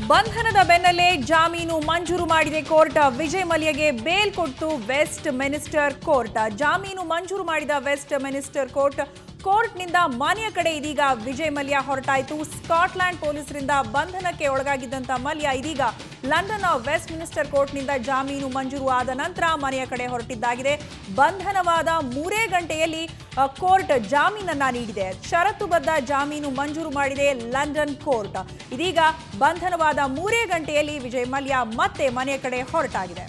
ಬಂಧನದ ಬೆನ್ನಲ್ಲೇ ಜಾಮೀನು ಮಂಜೂರು ಮಾಡಿದೆ ಕೋರ್ಟ್. ವಿಜಯ್ ಮಲ್ಯಗೆ ಬೇಲ್ ಕೊಟ್ಟು ವೆಸ್ಟ್ ಮಿನಿಸ್ಟರ್ ಕೋರ್ಟ್. ಜಾಮೀನು ಮಂಜೂರು ಮಾಡಿದ ವೆಸ್ಟ್ ಮಿನಿಸ್ಟರ್ ಕೋರ್ಟ್ನಿಂದ ಮನೆಯ ಕಡೆ ಇದೀಗ ವಿಜಯ್ ಮಲ್ಯ ಹೊರಟಾಯಿತು. ಸ್ಕಾಟ್ಲೆಂಡ್ ಪೊಲೀಸರಿಂದ ಬಂಧನಕ್ಕೆ ಒಳಗಾಗಿದ್ದಂತ ಮಲ್ಯ ಇದೀಗ ಲಂಡನ್ನ ವೆಸ್ಟ್ ಮಿನಿಸ್ಟರ್ ಕೋರ್ಟ್ನಿಂದ ಜಾಮೀನು ಮಂಜೂರು ಆದ ನಂತರ ಮನೆಯ ಕಡೆ ಹೊರಟಿದ್ದಾಗಿದೆ. ಬಂಧನವಾದ 3 ಗಂಟೆಯಲ್ಲಿ ಕೋರ್ಟ್ ಜಾಮೀನನ್ನ ನೀಡಿದೆ. ಷರತ್ತುಬದ್ಧ ಜಾಮೀನು ಮಂಜೂರು ಮಾಡಿದೆ ಲಂಡನ್ ಕೋರ್ಟ್. ಇದೀಗ ಬಂಧನವಾದ 3 ಗಂಟೆಯಲ್ಲಿ ವಿಜಯ್ ಮಲ್ಯ ಮತ್ತೆ ಮನೆಯ ಕಡೆ ಹೊರಟಾಗಿದೆ.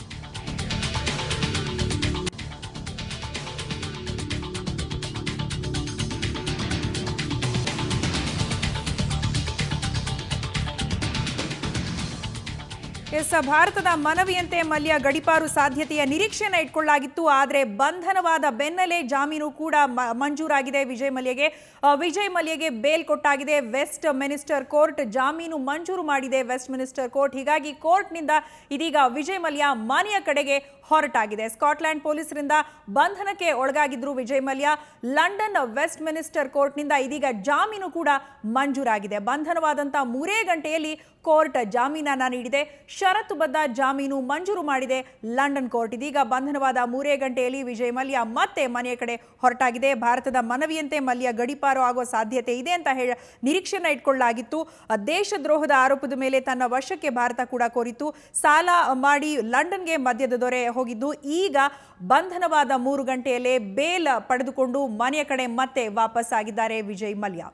ಭಾರತದ ಮನವಿಯಂತೆ ಮಲ್ಯ ಗಡೀಪಾರು ಸಾಧ್ಯತೆಯ ನಿರೀಕ್ಷೆಯನ್ನು ಇಟ್ಕೊಳ್ಳಲಾಗಿತ್ತು. ಆದರೆ ಬಂಧನವಾದ ಬೆನ್ನಲ್ಲೇ ಜಾಮೀನು ಕೂಡ ಮಂಜೂರಾಗಿದೆ ವಿಜಯ್ ಮಲ್ಯಗೆ ಬೇಲ್ ಕೊಟ್ಟಾಗಿದೆ ವೆಸ್ಟ್ ಮಿನಿಸ್ಟರ್ ಕೋರ್ಟ್. ಜಾಮೀನು ಮಂಜೂರು ಮಾಡಿದೆ ವೆಸ್ಟ್ ಮಿನಿಸ್ಟರ್ ಕೋರ್ಟ್. ಹೀಗಾಗಿ ಕೋರ್ಟ್ನಿಂದ ಇದೀಗ ವಿಜಯ್ ಮಲ್ಯ ಮನೆಯ ಕಡೆಗೆ ಹೊರಟಾಗಿದೆ. ಸ್ಕಾಟ್ಲೆಂಡ್ ಪೊಲೀಸರಿಂದ ಬಂಧನಕ್ಕೆ ಒಳಗಾಗಿದ್ರು Vijay Mallya. London Westminster ಕೋರ್ಟ್ನಿಂದ ಇದೀಗ ಜಾಮೀನು ಕೂಡ ಮಂಜೂರಾಗಿದೆ. ಬಂಧನವಾದಂಥ 3 ಗಂಟೆಯಲ್ಲಿ ಕೋರ್ಟ್ ಜಾಮೀನನ್ನ ನೀಡಿದೆ. ಷರತ್ತುಬದ್ಧ ಜಾಮೀನು ಮಂಜೂರು ಮಾಡಿದೆ ಲಂಡನ್ ಕೋರ್ಟ್. ಇದೀಗ ಬಂಧನವಾದ 3 ಗಂಟೆಯಲ್ಲಿ ವಿಜಯ್ ಮಲ್ಯ ಮತ್ತೆ ಮನೆಯ ಕಡೆ ಹೊರಟಾಗಿದೆ. ಭಾರತದ ಮನವಿಯಂತೆ ಮಲ್ಯ ಗಡೀಪಾರು ಆಗುವ ಸಾಧ್ಯತೆ ಇದೆ ಅಂತ ನಿರೀಕ್ಷೆಯನ್ನ ಇಟ್ಕೊಳ್ಳಲಾಗಿತ್ತು. ದೇಶದ್ರೋಹದ ಆರೋಪದ ಮೇಲೆ ತನ್ನ ವಶಕ್ಕೆ ಭಾರತ ಕೂಡ ಕೋರಿತು. ಸಾಲ ಮಾಡಿ ಲಂಡನ್ಗೆ ಮದ್ಯದ ದೊರೆ ಹೋಗಿದ್ದು ಈಗ ಬಂಧನವಾದ 3 ಗಂಟೆಯಲ್ಲೇ ಬೇಲ್ ಪಡೆದುಕೊಂಡು ಮನೆಯ ಕಡೆ ಮತ್ತೆ ವಾಪಸ್ ಆಗಿದ್ದಾರೆ ವಿಜಯ್ ಮಲ್ಯ.